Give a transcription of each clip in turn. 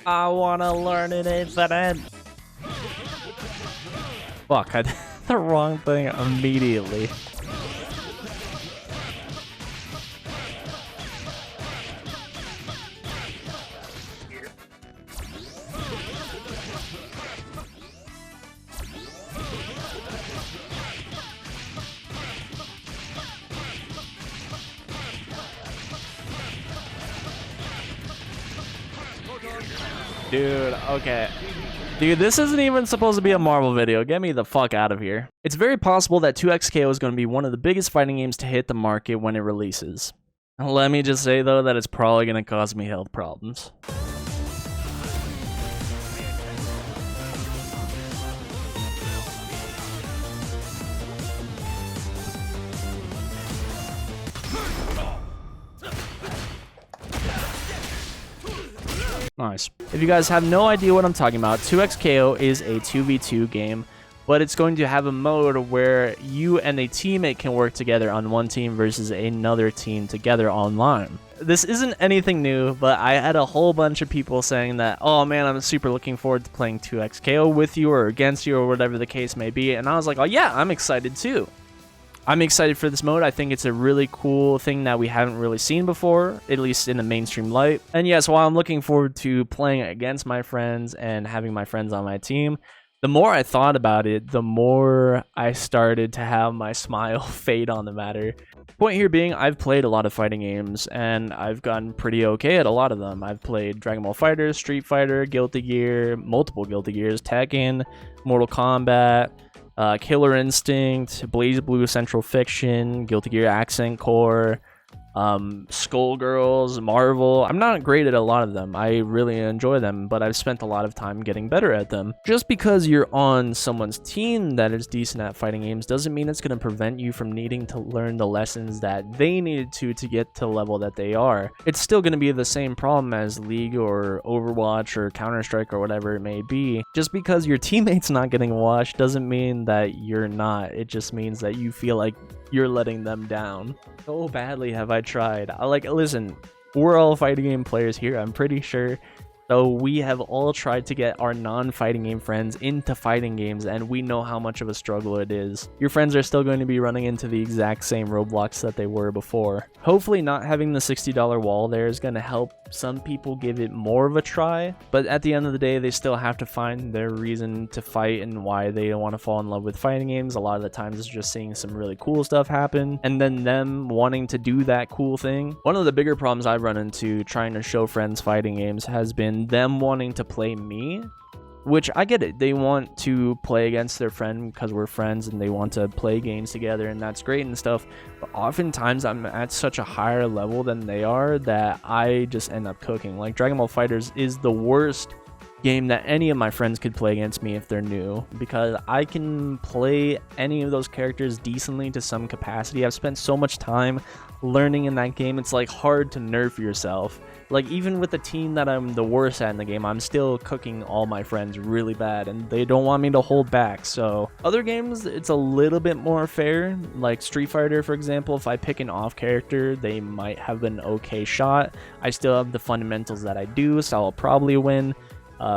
I wanna learn an infinite. Fuck, I did the wrong thing immediately. Dude, okay. Dude, this isn't even supposed to be a Marvel video. Get me the fuck out of here. It's very possible that 2XKO is going to be one of the biggest fighting games to hit the market when it releases. Let me just say, though, that it's probably going to cause me health problems. Nice. If you guys have no idea what I'm talking about, 2XKO is a 2v2 game, but it's going to have a mode where you and a teammate can work together on one team versus another team together online. This isn't anything new, but I had a whole bunch of people saying that, oh man, I'm super looking forward to playing 2XKO with you or against you or whatever the case may be, and I was like, oh yeah, I'm excited too. I'm excited for this mode. I think it's a really cool thing that we haven't really seen before, at least in the mainstream light. And yes, while I'm looking forward to playing against my friends and having my friends on my team, the more I thought about it, the more I started to have my smile fade on the matter. Point here being, I've played a lot of fighting games, and I've gotten pretty okay at a lot of them. I've played Dragon Ball FighterZ, Street Fighter, Guilty Gear, multiple Guilty Gears, Tekken, Mortal Kombat, Killer Instinct, BlazBlue Central Fiction, Guilty Gear Accent Core, Skullgirls, Marvel. I'm not great at a lot of them. I really enjoy them, but I've spent a lot of time getting better at them. Just because you're on someone's team that is decent at fighting games doesn't mean it's going to prevent you from needing to learn the lessons that they needed to get to the level that they are. It's still going to be the same problem as League or Overwatch or Counter-Strike or whatever it may be. Just because your teammate's not getting washed doesn't mean that you're not. It just means that you feel like you're letting them down. So badly have I tried. Listen, we're all fighting game players here, I'm pretty sure. So we have all tried to get our non-fighting game friends into fighting games, and we know how much of a struggle it is. Your friends are still going to be running into the exact same roadblocks that they were before. Hopefully not having the $60 wall there is going to help some people give it more of a try, but at the end of the day, they still have to find their reason to fight and why they want to fall in love with fighting games. A lot of the times it's just seeing some really cool stuff happen, and then them wanting to do that cool thing. One of the bigger problems I've run into trying to show friends fighting games has been them wanting to play me, which I get it. They want to play against their friend because we're friends and they want to play games together, and that's great and stuff, but oftentimes I'm at such a higher level than they are that I just end up cooking. Like, Dragon Ball FighterZ is the worst game that any of my friends could play against me if they're new, because I can play any of those characters decently to some capacity. I've spent so much time learning in that game, it's like hard to nerf yourself. Like, even with the team that I'm the worst at in the game, I'm still cooking all my friends really bad, and they don't want me to hold back. So other games, it's a little bit more fair. Like Street Fighter, for example, if I pick an off character, they might have an okay shot. I still have the fundamentals that I do, so I'll probably win.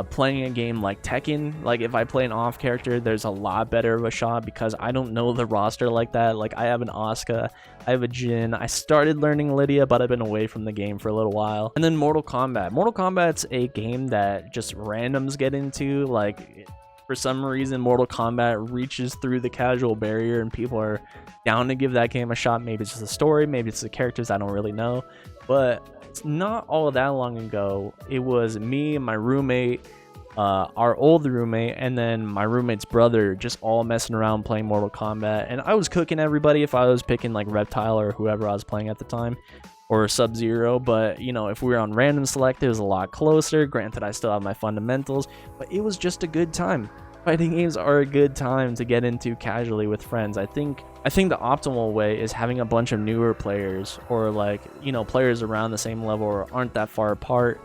Playing a game like Tekken, like if I play an off character, there's a lot better of a shot because I don't know the roster like that. Like, I have an Asuka, I have a Jin, I started learning Lydia, but I've been away from the game for a little while. And then Mortal Kombat. Mortal Kombat's a game that just randoms get into. Like, for some reason, Mortal Kombat reaches through the casual barrier and people are down to give that game a shot. Maybe it's just the story, maybe it's the characters, I don't really know. But it's not all that long ago, it was me and my roommate, our old roommate, and then my roommate's brother just all messing around playing Mortal Kombat, and I was cooking everybody if I was picking like Reptile or whoever I was playing at the time, or Sub-Zero. But you know, if we were on random select, it was a lot closer. Granted, I still have my fundamentals, but it was just a good time. Fighting games are a good time to get into casually with friends. I think the optimal way is having a bunch of newer players, or like, you know, players around the same level or aren't that far apart,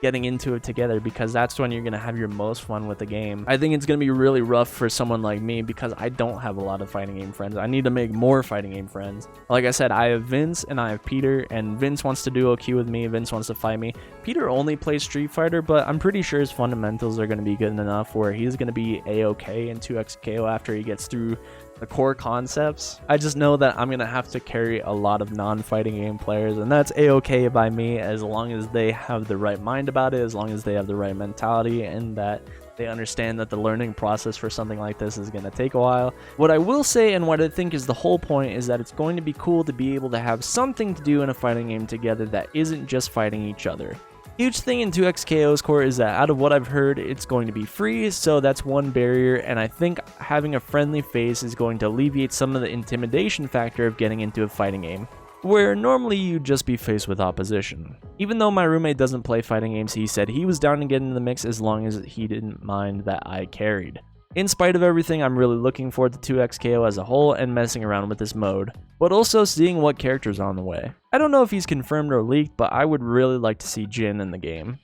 getting into it together, because that's when you're going to have your most fun with the game. I think it's going to be really rough for someone like me because I don't have a lot of fighting game friends. I need to make more fighting game friends. Like I said, I have Vince and I have Peter, and Vince wants to duo queue with me. Vince wants to fight me. Peter only plays Street Fighter, but I'm pretty sure his fundamentals are going to be good enough where he's going to be a-okay in 2XKO after he gets through the core concepts. I just know that I'm going to have to carry a lot of non-fighting game players, and that's a-okay by me as long as they have the right mind about it, as long as they have the right mentality, and that they understand that the learning process for something like this is going to take a while. What I will say, and what I think is the whole point, is that it's going to be cool to be able to have something to do in a fighting game together that isn't just fighting each other. Huge thing in 2XKO's core is that out of what I've heard, it's going to be free, so that's one barrier, and I think having a friendly face is going to alleviate some of the intimidation factor of getting into a fighting game, where normally you'd just be faced with opposition. Even though my roommate doesn't play fighting games, he said he was down to get in the mix as long as he didn't mind that I carried. In spite of everything, I'm really looking forward to 2XKO as a whole and messing around with this mode, but also seeing what characters are on the way. I don't know if he's confirmed or leaked, but I would really like to see Jin in the game.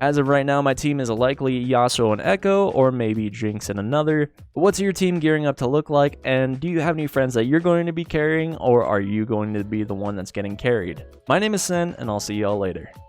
As of right now, my team is likely Yasuo and Echo, or maybe Jinx and another. What's your team gearing up to look like, and do you have any friends that you're going to be carrying, or are you going to be the one that's getting carried? My name is Sen, and I'll see y'all later.